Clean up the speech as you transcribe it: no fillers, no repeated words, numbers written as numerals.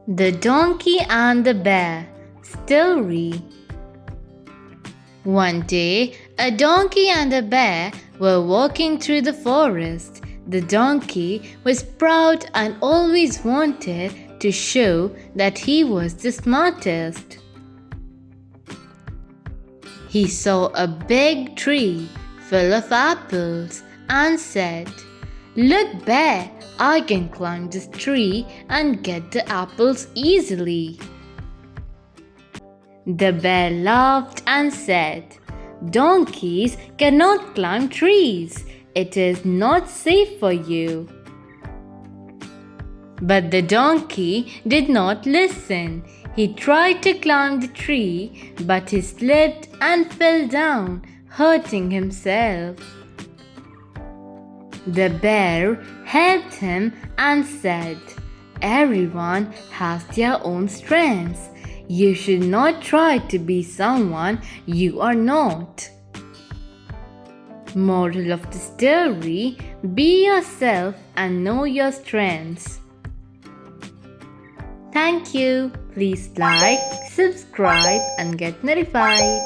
The Donkey and the Bear Story. One day, a donkey and a bear were walking through the forest. The donkey was proud and always wanted to show that he was the smartest. He saw a big tree full of apples and said, "Look, Bear, I can climb this tree and get the apples easily." The bear laughed and said, "Donkeys cannot climb trees. It is not safe for you." But the donkey did not listen. He tried to climb the tree, but he slipped and fell down, hurting himself. The bear helped him and said, "Everyone has their own strengths. You should not try to be someone you are not." Moral of the story: be yourself and know your strengths. Thank you. Please like, subscribe, and get notified.